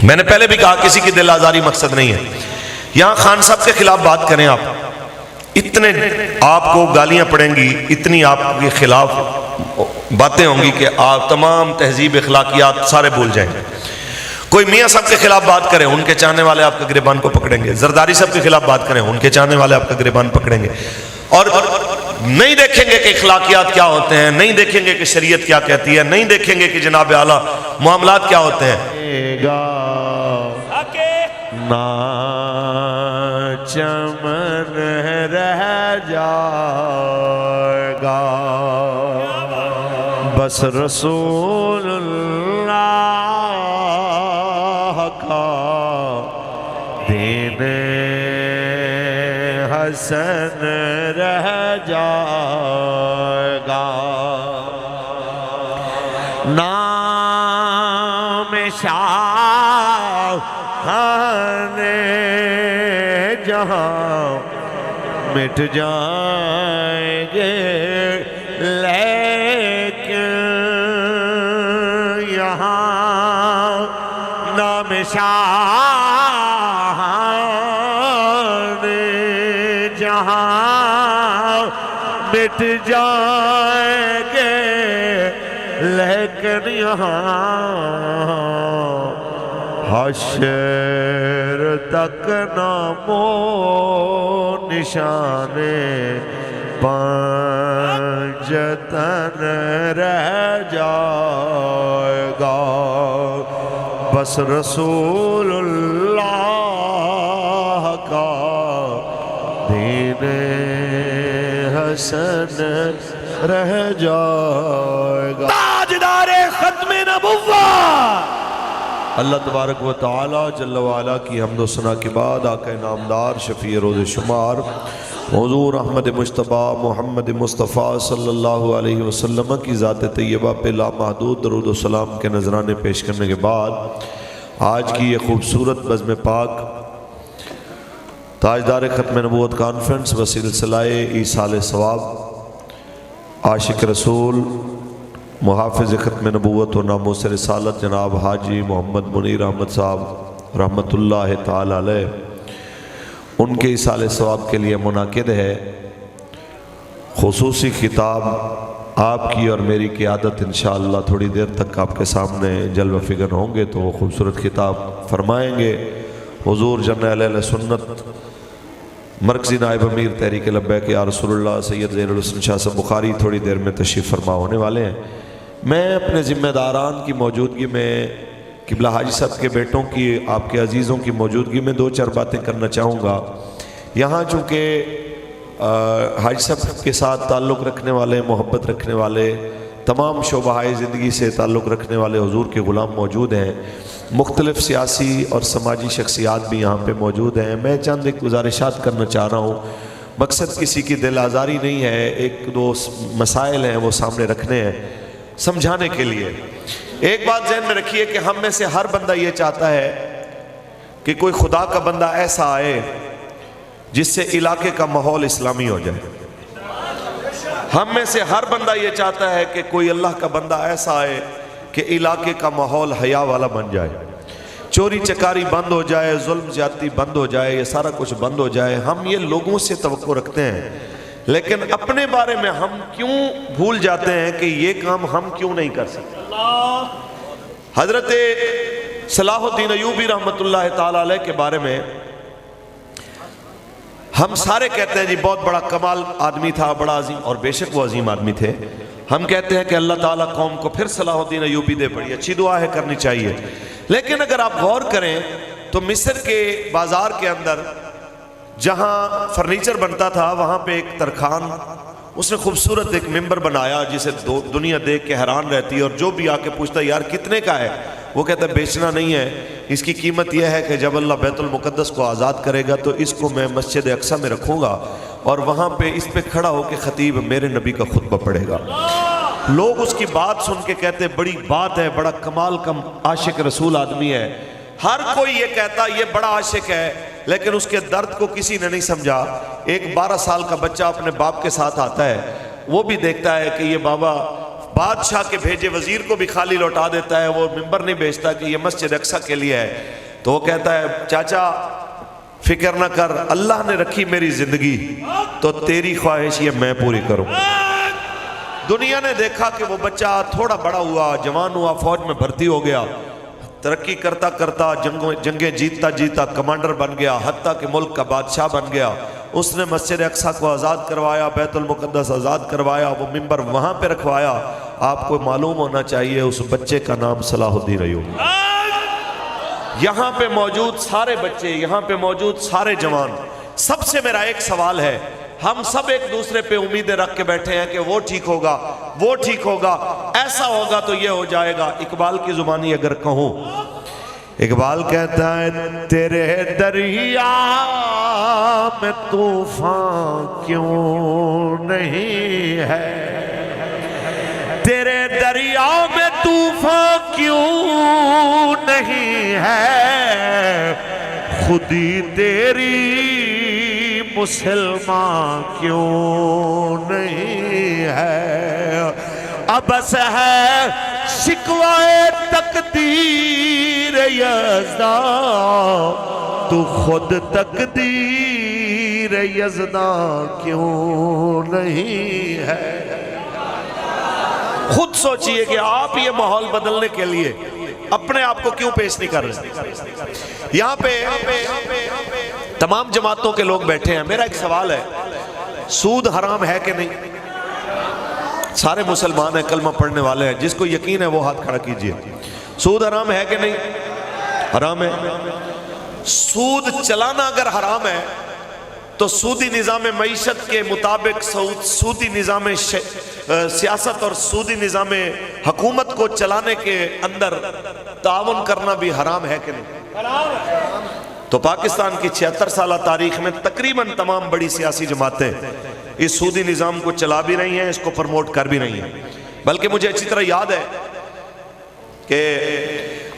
میں نے پہلے بھی کہا کسی کی دل آزاری مقصد نہیں ہے. یہاں خان صاحب کے خلاف بات کریں آپ، اتنے آپ کو گالیاں پڑیں گی، اتنی آپ کے خلاف باتیں ہوں گی کہ آپ تمام تہذیب اخلاقیات سارے بھول جائیں گے. کوئی میاں صاحب کے خلاف بات کریں، ان کے چاہنے والے آپ کے گریبان کو پکڑیں گے. زرداری صاحب کے خلاف بات کریں، ان کے چاہنے والے آپ کا گریبان پکڑیں گے. اور نہیں دیکھیں گے کہ اخلاقیات کیا ہوتے ہیں، نہیں دیکھیں گے کہ شریعت کیا کہتی ہے، نہیں دیکھیں گے کہ جناب اعلیٰ معاملات کیا ہوتے ہیں. نہ چمن رہ جائے گا، بس رسول اللہ کا دین حسن رہ جائے گا. نام شاہ جہاں مٹ جائیں گے، لیکن یہاں نام شاہ جہاں مٹ جائیں گے، لیکن یہاں حشر تک نام و نشان پنجتن رہ جائے گا، بس رسول اللہ کا دین حسن رہ جائے گا. تاجدار ختم نبوت اللہ تبارک و تعالی جل وعلا کی حمد و ثنا کے بعد آقا نامدار شفیع روز شمار حضور احمد مجتبیٰ محمد مصطفیٰ صلی اللہ علیہ وسلم کی ذات طیبہ پہ لامحدود درود و سلام کے نذرانے پیش کرنے کے بعد آج کی یہ خوبصورت بزم پاک تاجدار ختم نبوت کانفرنس و سلسلہ ایصال ثواب عاشق رسول محافظ ختم نبوت و ناموس رسالت جناب حاجی محمد منیر احمد صاحب رحمت اللہ تعالی علیہ، ان کے ایصال ثواب کے لیے منعقد ہے. خصوصی خطاب آپ کی اور میری قیادت انشاءاللہ تھوڑی دیر تک آپ کے سامنے جلوہ فکر ہوں گے تو وہ خوبصورت خطاب فرمائیں گے. حضور جرنیل اہل سنت مرکزی نائب امیر تحریک لبیک یا رسول اللہ سید زین الحسن شاہ صاحب بخاری تھوڑی دیر میں تشریف فرما ہونے والے ہیں. میں اپنے ذمہ داران کی موجودگی میں قبلہ حاجی صاحب کے بیٹوں کی آپ کے عزیزوں کی موجودگی میں دو چار باتیں کرنا چاہوں گا. یہاں چونکہ حاجی صاحب کے ساتھ تعلق رکھنے والے، محبت رکھنے والے، تمام شعبہ زندگی سے تعلق رکھنے والے حضور کے غلام موجود ہیں، مختلف سیاسی اور سماجی شخصیات بھی یہاں پہ موجود ہیں. میں چند ایک گزارشات کرنا چاہ رہا ہوں، مقصد کسی کی دل آزاری نہیں ہے، ایک دو مسائل ہیں وہ سامنے رکھنے ہیں سمجھانے کے لیے. ایک بات ذہن میں رکھیے کہ ہم میں سے ہر بندہ یہ چاہتا ہے کہ کوئی خدا کا بندہ ایسا آئے جس سے علاقے کا ماحول اسلامی ہو جائے. ہم میں سے ہر بندہ یہ چاہتا ہے کہ کوئی اللہ کا بندہ ایسا آئے کہ علاقے کا ماحول حیا والا بن جائے، چوری چکاری بند ہو جائے، ظلم زیادتی بند ہو جائے، یہ سارا کچھ بند ہو جائے. ہم یہ لوگوں سے توقع رکھتے ہیں، لیکن اپنے بارے میں ہم کیوں بھول جاتے ہیں کہ یہ کام ہم کیوں نہیں کر سکتے. حضرت صلاح الدین ایوبی رحمت اللہ تعالی علیہ کے بارے میں ہم سارے کہتے ہیں جی بہت بڑا کمال آدمی تھا، بڑا عظیم، اور بے شک وہ عظیم آدمی تھے. ہم کہتے ہیں کہ اللہ تعالیٰ قوم کو پھر صلاح الدین ایوبی دے، بڑی اچھی دعا ہے، کرنی چاہیے. لیکن اگر آپ غور کریں تو مصر کے بازار کے اندر جہاں فرنیچر بنتا تھا وہاں پہ ایک ترخان، اس نے خوبصورت ایک ممبر بنایا جسے دنیا دیکھ کے حیران رہتی ہے، اور جو بھی آ کے پوچھتا ہے یار کتنے کا ہے، وہ کہتا ہے بیچنا نہیں ہے، اس کی قیمت یہ ہے کہ جب اللہ بیت المقدس کو آزاد کرے گا تو اس کو میں مسجد اقصی میں رکھوں گا اور وہاں پہ اس پہ کھڑا ہو کے خطیب میرے نبی کا خطبہ پڑھے گا. لوگ اس کی بات سن کے کہتے بڑی بات ہے، بڑا کمال کا عاشق رسول آدمی ہے. ہر کوئی یہ کہتا یہ بڑا عاشق ہے، لیکن اس کے درد کو کسی نے نہیں سمجھا. ایک 12 سال کا بچہ اپنے باپ کے ساتھ آتا ہے، وہ بھی دیکھتا ہے کہ یہ بابا بادشاہ کے بھیجے وزیر کو بھی خالی لوٹا دیتا ہے، وہ ممبر نہیں بھیجتا کہ یہ مسجد اقصی کے لیے ہے، تو وہ کہتا ہے چاچا فکر نہ کر، اللہ نے رکھی میری زندگی تو تیری خواہش یہ میں پوری کروں۔ دنیا نے دیکھا کہ وہ بچہ تھوڑا بڑا ہوا، جوان ہوا، فوج میں بھرتی ہو گیا، ترقی کرتا کرتا جنگیں جیتتا جیتا کمانڈر بن گیا، حتیٰ کہ ملک کا بادشاہ بن گیا۔ اس نے مسجد اقصی کو آزاد کروایا، بیت المقدس آزاد کروایا، وہ ممبر وہاں پہ رکھوایا۔ آپ کو معلوم ہونا چاہیے اس بچے کا نام صلاح الدین ایوبی۔ یہاں پہ موجود سارے بچے، یہاں پہ موجود سارے جوان، سب سے میرا ایک سوال ہے، ہم سب ایک دوسرے پہ امیدیں رکھ کے بیٹھے ہیں کہ وہ ٹھیک ہوگا، وہ ٹھیک ہوگا، ایسا ہوگا تو یہ ہو جائے گا۔ اقبال کی زبانی اگر کہوں، اقبال کہتا ہے تیرے دریا میں طوفان کیوں نہیں ہے، تیرے دریا میں طوفان کیوں نہیں ہے، خودی تیری مسلمان کیوں نہیں ہے، ابس ہے شکوائے تقدیر یزداں، تو خود تقدیر یزداں کیوں نہیں ہے۔ خود سوچئے کہ آپ یہ ماحول بدلنے کے لیے اپنے آپ کو کیوں پیش نہیں کر رہے؟ یہاں پہ تمام جماعتوں کے لوگ بیٹھے ہیں، میرا ایک سوال ہے، سود حرام ہے کہ نہیں؟ سارے مسلمان ہیں، کلمہ پڑھنے والے ہیں، جس کو یقین ہے وہ ہاتھ کھڑا کیجئے۔ سود حرام ہے کہ نہیں؟ حرام ہے۔ سود چلانا اگر حرام ہے تو سودی نظام معیشت کے مطابق سودی نظام سیاست اور سودی نظام حکومت کو چلانے کے اندر تعاون کرنا بھی حرام ہے کہ نہیں؟ تو پاکستان کی 76 سالہ تاریخ میں تقریباً تمام بڑی سیاسی جماعتیں اس سودی نظام کو چلا بھی رہی ہیں، اس کو پروموٹ کر بھی رہی ہیں۔ بلکہ مجھے اچھی طرح یاد ہے کہ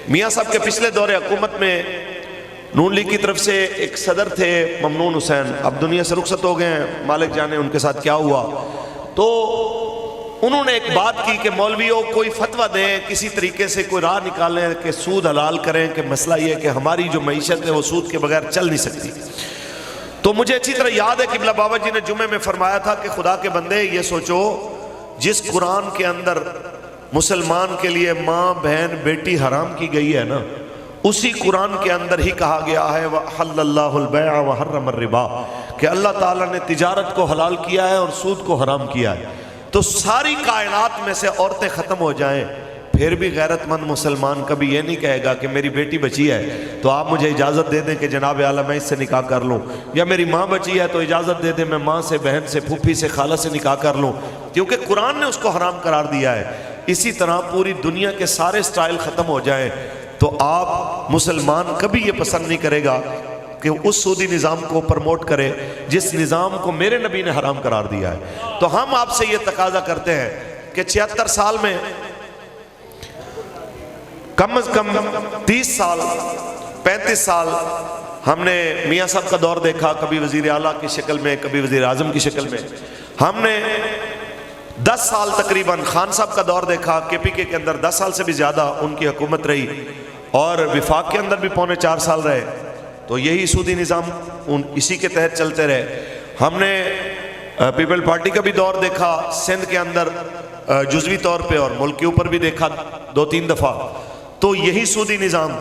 میاں صاحب کے پچھلے دور حکومت میں نون لیگ کی طرف سے ایک صدر تھے ممنون حسین، اب دنیا سے رخصت ہو گئے ہیں، مالک جانے ان کے ساتھ کیا ہوا۔ تو انہوں نے ایک بات کی کہ مولویوں کوئی فتویٰ دیں، کسی طریقے سے کوئی راہ نکالیں کہ سود حلال کریں، کہ مسئلہ یہ ہے کہ ہماری جو معیشت ہے وہ سود کے بغیر چل نہیں سکتی۔ تو مجھے اچھی طرح یاد ہے کہ قبلہ بابا جی نے جمعے میں فرمایا تھا کہ خدا کے بندے یہ سوچو، جس قرآن کے اندر مسلمان کے لیے ماں بہن بیٹی حرام کی گئی ہے نا، اسی قرآن کے اندر ہی کہا گیا ہے وَحَلَّ اللَّهُ الْبَيْعَ وَحَرَّمَ الرِّبَا، کہ اللہ تعالیٰ نے تجارت کو حلال کیا ہے اور سود کو حرام کیا ہے۔ تو ساری کائنات میں سے عورتیں ختم ہو جائیں، پھر بھی غیرت مند مسلمان کبھی یہ نہیں کہے گا کہ میری بیٹی بچی ہے تو آپ مجھے اجازت دے دیں کہ جناب اعلیٰ میں اس سے نکاح کر لوں، یا میری ماں بچی ہے تو اجازت دے دیں میں ماں سے، بہن سے، پھوپھی سے، خالہ سے نکاح کر لوں، کیونکہ قرآن نے اس کو حرام قرار دیا ہے۔ اسی طرح پوری دنیا کے سارے سٹائل ختم ہو جائیں تو آپ مسلمان کبھی یہ پسند نہیں کرے گا کہ اس سودی نظام کو پرموٹ کرے جس نظام کو میرے نبی نے حرام قرار دیا ہے۔ تو ہم آپ سے یہ تقاضا کرتے ہیں کہ 76 سال میں کم از کم 30 سال 35 سال ہم نے میاں صاحب کا دور دیکھا، کبھی وزیر اعلیٰ کی شکل میں، کبھی وزیر اعظم کی شکل میں۔ ہم نے 10 سال تقریباً خان صاحب کا دور دیکھا، کے پی کے اندر 10 سال سے بھی زیادہ ان کی حکومت رہی، اور وفاق کے اندر بھی 3.25 سال رہے، تو یہی سودی نظام اسی کے تحت چلتے رہے۔ ہم نے پیپل پارٹی کا بھی دور دیکھا سندھ کے اندر جزوی طور پہ، اور ملک کے اوپر بھی دیکھا 2-3 دفعہ، تو یہی سودی نظام۔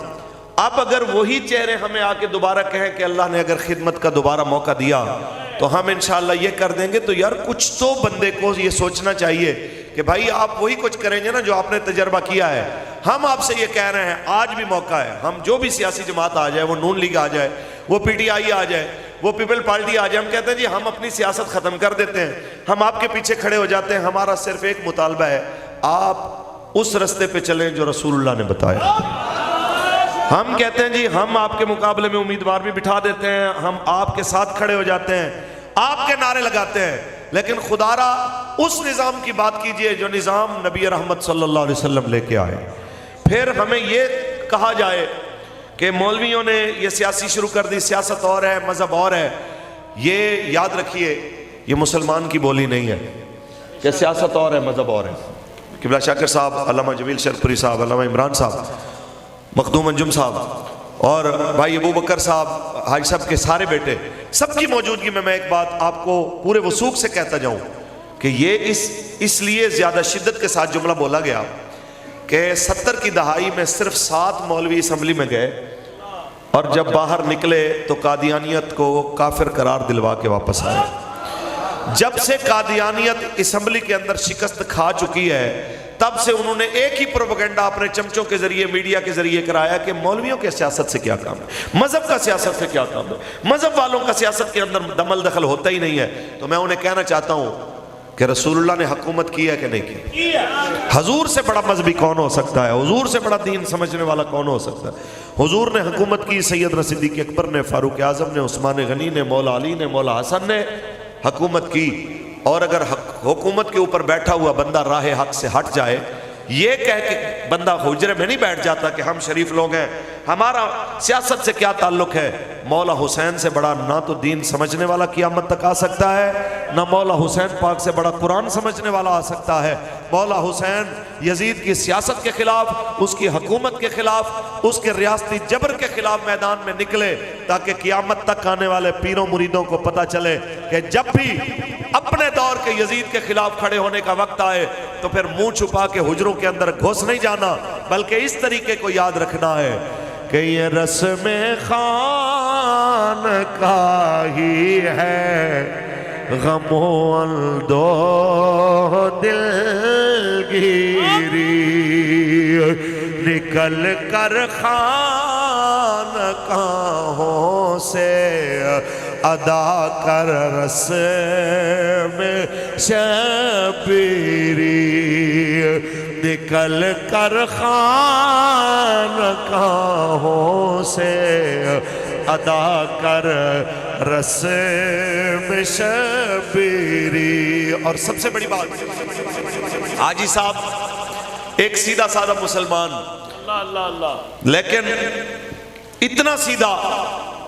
اب اگر وہی چہرے ہمیں آ کے دوبارہ کہیں کہ اللہ نے اگر خدمت کا دوبارہ موقع دیا تو ہم انشاءاللہ یہ کر دیں گے، تو یار کچھ تو بندے کو یہ سوچنا چاہیے کہ بھائی آپ وہی کچھ کریں گے نا جو آپ نے تجربہ کیا ہے۔ ہم آپ سے یہ کہہ رہے ہیں آج بھی موقع ہے، ہم جو بھی سیاسی جماعت آ جائے، وہ نون لیگ آ جائے، وہ پی ٹی آئی آ جائے، وہ پیپل پارٹی آ جائے، ہم کہتے ہیں جی ہم اپنی سیاست ختم کر دیتے ہیں، ہم آپ کے پیچھے کھڑے ہو جاتے ہیں، ہمارا صرف ایک مطالبہ ہے، آپ اس رستے پہ چلیں جو رسول اللہ نے بتایا۔ ہم کہتے ہیں جی ہم آپ کے مقابلے میں امیدوار بھی بٹھا دیتے ہیں، ہم آپ کے ساتھ کھڑے ہو جاتے ہیں، آپ کے نعرے لگاتے ہیں، لیکن خدا را اس نظام کی بات کیجئے جو نظام نبی رحمت صلی اللہ علیہ وسلم لے کے آئے۔ پھر ہمیں یہ کہا جائے کہ مولویوں نے یہ سیاسی شروع کر دی، سیاست اور ہے، مذہب اور ہے، یہ یاد رکھیے یہ مسلمان کی بولی نہیں ہے کہ سیاست اور ہے، مذہب اور ہے، قبلہ شاکر صاحب، علامہ جمیل شرپوری صاحب، علامہ عمران صاحب، مخدوم انجم صاحب اور بھائی ابو بکر صاحب، حاج صاحب کے سارے بیٹے، سب کی موجودگی میں ایک بات آپ کو پورے وثوق سے کہتا جاؤں کہ یہ اس لیے زیادہ شدت کے ساتھ جملہ بولا گیا کہ 70 کی دہائی میں صرف 7 مولوی اسمبلی میں گئے اور جب باہر نکلے تو قادیانیت کو کافر قرار دلوا کے واپس آئے۔ جب سے قادیانیت اسمبلی کے اندر شکست کھا چکی ہے تب سے انہوں نے ایک ہی پروپیگنڈا اپنے چمچوں کے ذریعے، میڈیا کے ذریعے کرایا کہ مولویوں کے سیاست سے کیا کام ہے، مذہب کا سیاست سے کیا کام ہے، مذہب والوں کا سیاست کے اندر دمل دخل ہوتا ہی نہیں ہے۔ تو میں انہیں کہنا چاہتا ہوں کہ رسول اللہ نے حکومت کی ہے کہ نہیں کی؟ حضور سے بڑا مذہبی کون ہو سکتا ہے؟ حضور سے بڑا دین سمجھنے والا کون ہو سکتا ہے؟ حضور نے حکومت کی، سیدنا صدیق اکبر نے، فاروق اعظم نے، عثمان غنی نے، مولا علی نے، مولا حسن نے حکومت کی۔ اور اگر حکومت کے اوپر بیٹھا ہوا بندہ راہ حق سے ہٹ جائے، یہ کہہ کے بندہ حجرے میں نہیں بیٹھ جاتا کہ ہم شریف لوگ ہیں، ہمارا سیاست سے کیا تعلق ہے۔ مولا حسین سے بڑا نہ تو دین سمجھنے والا قیامت تک آ سکتا ہے، نہ مولا حسین پاک سے بڑا قرآن سمجھنے والا آ سکتا ہے۔ مولا حسین یزید کی سیاست کے خلاف، اس کی حکومت کے خلاف، اس کے ریاستی جبر کے خلاف میدان میں نکلے تاکہ قیامت تک آنے والے پیروں مریدوں کو پتہ چلے کہ جب بھی اپنے دور کے یزید کے خلاف کھڑے ہونے کا وقت آئے تو پھر منہ چھپا کے حجروں کے اندر گھس نہیں جانا، بلکہ اس طریقے کو یاد رکھنا ہے کہ یہ رسم خان کا ہی ہے، غم و اندو دلگیری، نکل کر خان کہوں سے ادا کر رسم شبیری، نکل کر خان کہوں سے ادا کر رسم شبیری۔ اور سب سے بڑی بات، حاجی صاحب ایک سیدھا سادہ مسلمان، لیکن اتنا سیدھا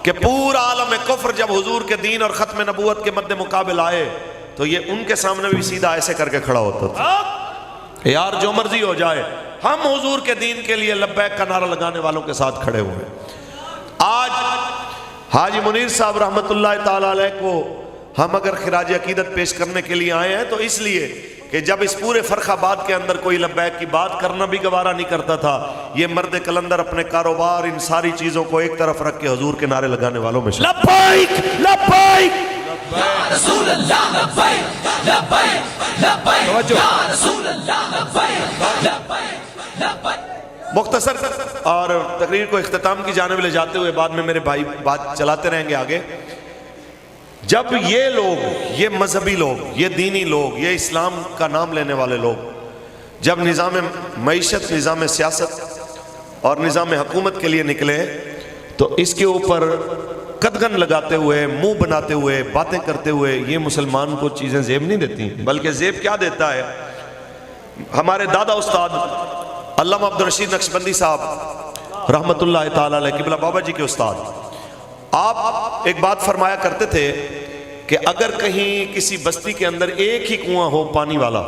کہ پورا عالم کفر جب حضور کے دین اور ختم نبوت کے مد مقابل آئے تو یہ ان کے سامنے بھی سیدھا ایسے کر کے کھڑا ہوتا تھا کہ یار جو مرضی ہو جائے، ہم حضور کے دین کے لیے لبیک کا نعرہ لگانے والوں کے ساتھ کھڑے ہوئے۔ آج حاجی منیر صاحب رحمت اللہ تعالیٰ علیہ کو ہم اگر خراج عقیدت پیش کرنے کے لیے آئے ہیں تو اس لیے کہ جب اس پورے فرق آباد کے اندر کوئی لبیک کی بات کرنا بھی گوارا نہیں کرتا تھا، یہ مرد کلندر اپنے کاروبار ان ساری چیزوں کو ایک طرف رکھ کے حضور کے نعرے لگانے والوں میں لبیک لبیک یا رسول اللہ، لبیک لبیک لبیک یا رسول اللہ، لبیک لبیک لبیک۔ مختصر اور تقریر کو اختتام کی جانب لے جاتے ہوئے بعد میں میرے بھائی بات چلاتے رہیں گے آگے۔ جب یہ لوگ، یہ مذہبی لوگ، یہ دینی لوگ، یہ اسلام کا نام لینے والے لوگ جب نظام معیشت، نظام سیاست اور نظام حکومت کے لیے نکلے تو اس کے اوپر قدغن لگاتے ہوئے، منہ بناتے ہوئے، باتیں کرتے ہوئے یہ مسلمان کو چیزیں زیب نہیں دیتی، بلکہ زیب کیا دیتا ہے؟ ہمارے دادا استاد علامہ عبدالرشید نقشبندی صاحب رحمت اللہ تعالیٰ علیہ، قبلہ بابا جی کے استاد، آپ ایک بات فرمایا کرتے تھے کہ اگر کہیں کسی بستی کے اندر ایک ہی کنواں ہو پانی والا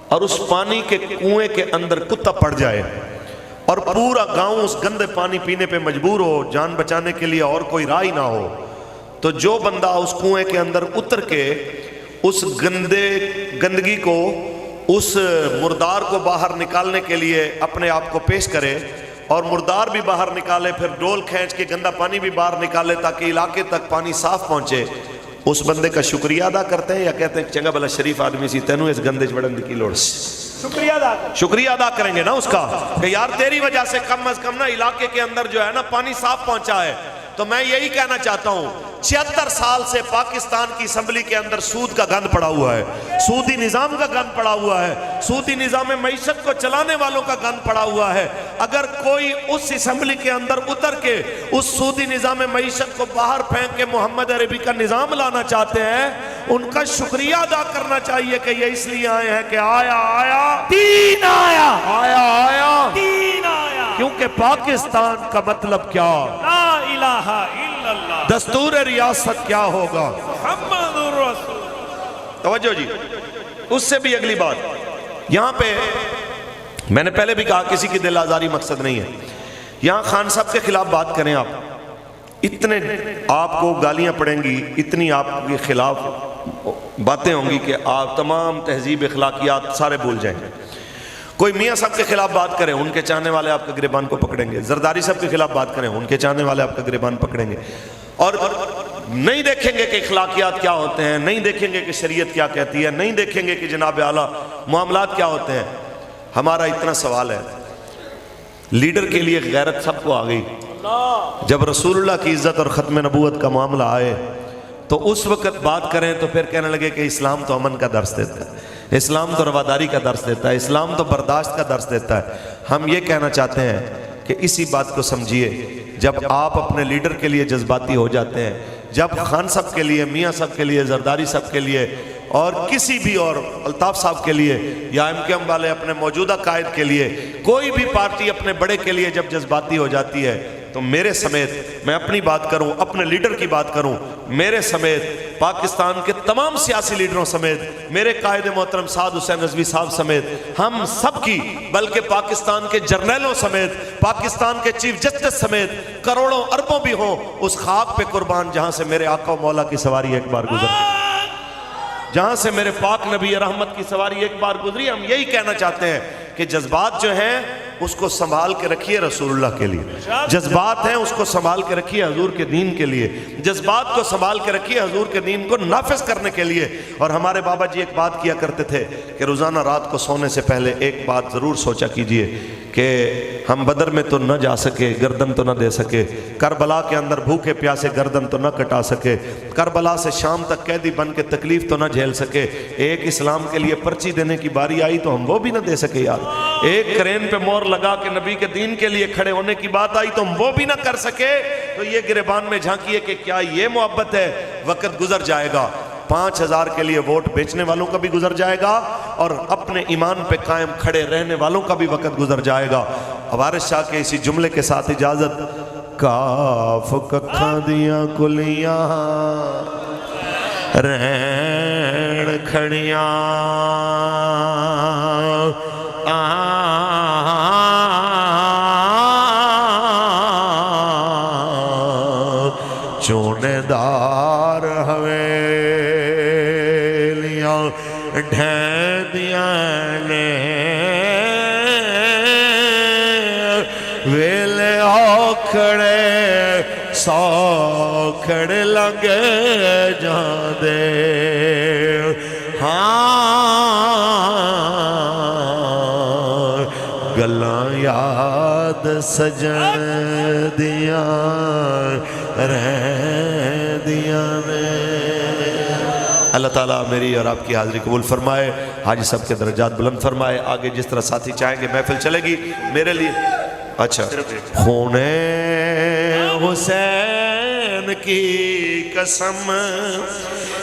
اور اس پانی کے کنویں کے اندر کتا پڑ جائے اور پورا گاؤں اس گندے پانی پینے پہ مجبور ہو، جان بچانے کے لیے اور کوئی راہ نہ ہو، تو جو بندہ اس کنویں کے اندر اتر کے اس گندگی کو، اس مردار کو باہر نکالنے کے لیے اپنے آپ کو پیش کرے اور مردار بھی باہر نکالے، پھر ڈول کھینچ کے گندا پانی بھی باہر نکالے تاکہ علاقے تک پانی صاف پہنچے، اس بندے کا شکریہ ادا کرتے ہیں یا کہتے ہیں چنگا بلا شریف آدمی سی تینوں اس گندے چڑھن کی لوڑ؟ شکریہ ادا کریں گے نا اس کا کہ یار تیری وجہ سے کم از کم نا علاقے کے اندر جو ہے نا پانی صاف پہنچا ہے۔ تو میں یہی کہنا چاہتا ہوں 76 سال سے پاکستان کی اسمبلی کے اندر سود کا گند پڑا ہوا ہے، سودی نظام کا گند پڑا ہوا ہے، سودی نظام معیشت کو چلانے والوں کا گند پڑا ہوا ہے۔ اگر کوئی اس اسمبلی کے اندر اتر کے اس سودی نظام معیشت کو باہر پھینک کے محمد عربی کا نظام لانا چاہتے ہیں، ان کا شکریہ ادا کرنا چاہیے کہ یہ اس لیے آئے ہیں کہ آیا آیا دین آیا، آیا آیا دین آیا، کیونکہ پاکستان کا مطلب کیا، لا الہ الا اللہ، دستور ریاست کیا ہوگا، محمد الرسول۔ توجہ جی۔ اس سے بھی اگلی بات، یہاں پہ میں نے پہلے بھی کہا کسی کی دل آزاری مقصد نہیں ہے. یہاں خان صاحب کے خلاف بات کریں آپ, اتنے آپ کو گالیاں پڑیں گی, اتنی آپ کے خلاف باتیں ہوں گی کہ آپ تمام تہذیب اخلاقیات سارے بھول جائیں گے. کوئی میاں صاحب کے خلاف بات کریں, ان کے چاہنے والے آپ کے گریبان کو پکڑیں گے. زرداری صاحب کے خلاف بات کریں, ان کے چاہنے والے آپ کا گریبان پکڑیں گے, اور نہیں دیکھیں گے کہ اخلاقیات کیا ہوتے ہیں, نہیں دیکھیں گے کہ شریعت کیا کہتی ہے, نہیں دیکھیں گے کہ جناب اعلیٰ معاملات کیا ہوتے ہیں. ہمارا اتنا سوال ہے, لیڈر کے لیے غیرت سب کو آ گئی. جب رسول اللہ کی عزت اور ختم نبوت کا معاملہ آئے تو اس وقت بات کریں تو پھر کہنے لگے کہ اسلام تو امن کا درس دیتا ہے, اسلام تو رواداری کا درس دیتا ہے, اسلام تو برداشت کا درس دیتا ہے. ہم یہ کہنا چاہتے ہیں کہ اسی بات کو سمجھیے, جب آپ اپنے لیڈر کے لیے جذباتی ہو جاتے ہیں, جب خان صاحب کے لیے, میاں صاحب کے لیے, زرداری صاحب کے لیے اور کسی بھی اور الطاف صاحب کے لیے یا MKM والے اپنے موجودہ قائد کے لیے, کوئی بھی پارٹی اپنے بڑے کے لیے جب جذباتی ہو جاتی ہے تو میرے سمیت, میں اپنی بات کروں, اپنے لیڈر کی بات کروں, میرے سمیت, پاکستان کے تمام سیاسی لیڈروں سمیت, میرے قائد محترم سعد حسین رضوی صاحب سمیت, ہم سب کی, بلکہ پاکستان کے جرنیلوں سمیت, پاکستان کے چیف جسٹس سمیت کروڑوں اربوں بھی ہوں اس خاک پہ قربان جہاں سے میرے آقا و مولا کی سواری ایک بار گزرتی, جہاں سے میرے پاک نبی رحمت کی سواری ایک بار گزری. ہم یہی کہنا چاہتے ہیں کہ جذبات جو ہیں اس کو سنبھال کے رکھیے رسول اللہ کے لیے, جذبات ہیں اس کو سنبھال کے رکھیے حضور کے دین کے لیے, جذبات کو سنبھال کے رکھیے حضور کے دین کو نافذ کرنے کے لیے. اور ہمارے بابا جی ایک بات کیا کرتے تھے کہ روزانہ رات کو سونے سے پہلے ایک بات ضرور سوچا کیجئے کہ ہم بدر میں تو نہ جا سکے, گردن تو نہ دے سکے, کربلا کے اندر بھوکے پیاسے گردن تو نہ کٹا سکے, کربلا سے شام تک قیدی بن کے تکلیف تو نہ جھیل سکے, ایک اسلام کے لیے پرچی دینے کی باری آئی تو ہم وہ بھی نہ دے سکے یار, ایک کرین پہ مور لگا کے نبی کے دین کے لیے کھڑے ہونے کی بات آئی تو ہم وہ بھی نہ کر سکے. تو یہ گریبان میں جھانکیے کہ کیا یہ محبت ہے. وقت گزر جائے گا, 5000 کے لیے ووٹ بیچنے والوں کا بھی گزر جائے گا اور اپنے ایمان پہ قائم کھڑے رہنے والوں کا بھی وقت گزر جائے گا. وارث شاہ کے اسی جملے کے ساتھ اجازت. کاف ککھاں دیاں کلیاں رہن کھڑیاں چونے دار حویلیاں ڈھیندیاں نے ویلے آکھڑے سوکھڑے لگے جاندے. ہاں گلاں یاد سجن دیاں رہ دیاں نے. اللہ تعالیٰ میری اور آپ کی حاضری قبول فرمائے, حاجی صاحب کے درجات بلند فرمائے. آگے جس طرح ساتھی چاہیں گے محفل چلے گی. میرے لیے اچھا, خون حسین کی قسم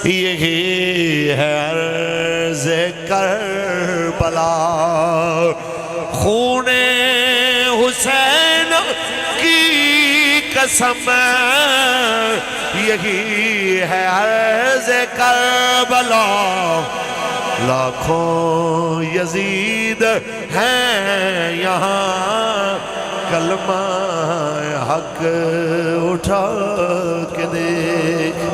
یہی ہے عرض کربلا, خون حسین کی قسم یہی ہے عرض کربلا, لاکھوں یزید ہیں یہاں کلمہ حق اٹھا کے دیکھ.